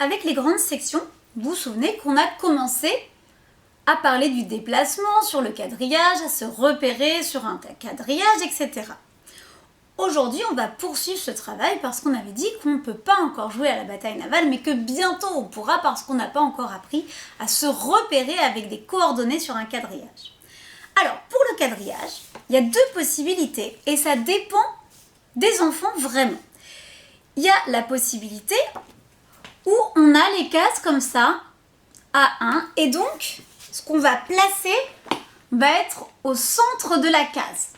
avec les grandes sections, vous vous souvenez qu'on a commencé à parler du déplacement sur le quadrillage, à se repérer sur un quadrillage, etc. Aujourd'hui, on va poursuivre ce travail parce qu'on avait dit qu'on ne peut pas encore jouer à la bataille navale, mais que bientôt on pourra parce qu'on n'a pas encore appris à se repérer avec des coordonnées sur un quadrillage. Alors, pour le quadrillage, il y a deux possibilités et ça dépend des enfants vraiment. Il y a la possibilité où on a les cases comme ça, à 1, et donc ce qu'on va placer va être au centre de la case.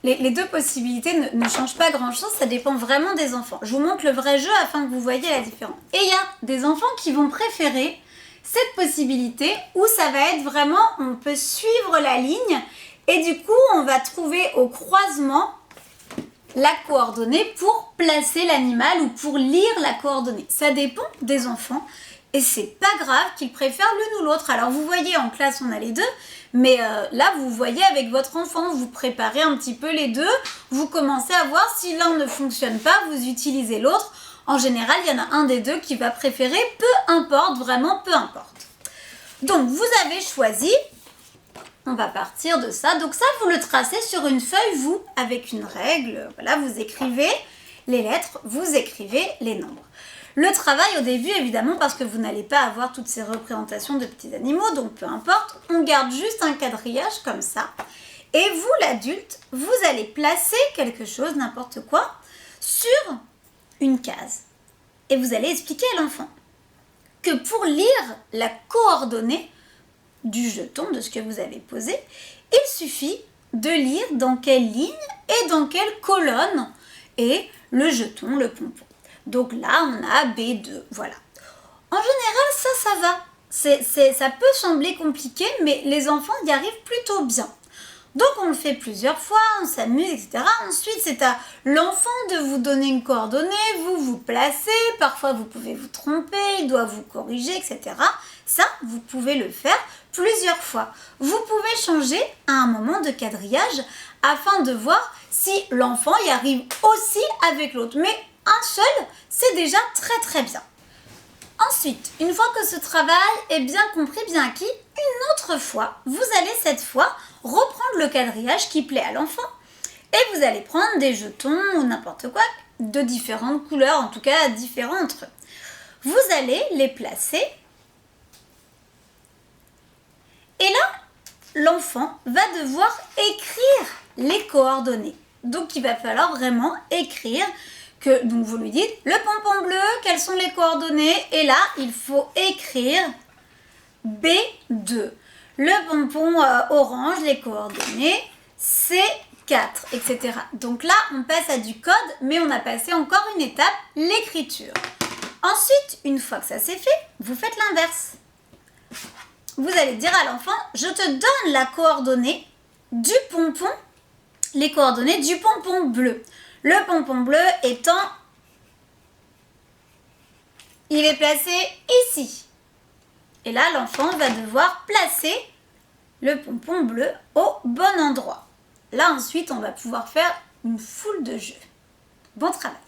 Les deux possibilités ne changent pas grand-chose, ça dépend vraiment des enfants. Je vous montre le vrai jeu afin que vous voyez la différence. Et il y a des enfants qui vont préférer cette possibilité où ça va être vraiment, on peut suivre la ligne et du coup on va trouver au croisement la coordonnée pour placer l'animal ou pour lire la coordonnée. Ça dépend des enfants et c'est pas grave qu'ils préfèrent l'une ou l'autre. Alors vous voyez en classe on a les deux, mais là vous voyez avec votre enfant, vous préparez un petit peu les deux, vous commencez à voir si l'un ne fonctionne pas, vous utilisez l'autre. En général il y en a un des deux qui va préférer, peu importe, vraiment peu importe. Donc vous avez choisi. On va partir de ça. Donc ça, vous le tracez sur une feuille, vous, avec une règle. Voilà, vous écrivez les lettres, vous écrivez les nombres. Le travail au début, évidemment, parce que vous n'allez pas avoir toutes ces représentations de petits animaux, donc peu importe, on garde juste un quadrillage comme ça. Et vous, l'adulte, vous allez placer quelque chose, n'importe quoi, sur une case. Et vous allez expliquer à l'enfant que pour lire la coordonnée du jeton, de ce que vous avez posé, il suffit de lire dans quelle ligne et dans quelle colonne est le jeton, le pompon. Donc là, on a B2, voilà. En général, ça va. Ça peut sembler compliqué, mais les enfants y arrivent plutôt bien. Donc on le fait plusieurs fois, on s'amuse, etc. Ensuite, c'est à l'enfant de vous donner une coordonnée, vous vous placez, parfois vous pouvez vous tromper, il doit vous corriger, etc. Ça, vous pouvez le faire plusieurs fois. Vous pouvez changer à un moment de quadrillage afin de voir si l'enfant y arrive aussi avec l'autre. Mais un seul, c'est déjà très très bien. Ensuite, une fois que ce travail est bien compris, bien acquis, une autre fois, vous allez cette fois reprendre le quadrillage qui plaît à l'enfant et vous allez prendre des jetons ou n'importe quoi de différentes couleurs, en tout cas différents entre eux. Vous allez les placer et là, l'enfant va devoir écrire les coordonnées. Donc, il va falloir vraiment écrire que, donc vous lui dites, le pompon bleu, quelles sont les coordonnées? Et là, il faut écrire B2. Le pompon orange, les coordonnées, C4, etc. Donc là, on passe à du code, mais on a passé encore une étape, l'écriture. Ensuite, une fois que ça c'est fait, vous faites l'inverse. Vous allez dire à l'enfant, je te donne la coordonnée du pompon, les coordonnées du pompon bleu. Le pompon bleu étant, il est placé ici. Et là, l'enfant va devoir placer le pompon bleu au bon endroit. Là, ensuite, on va pouvoir faire une foule de jeux. Bon travail!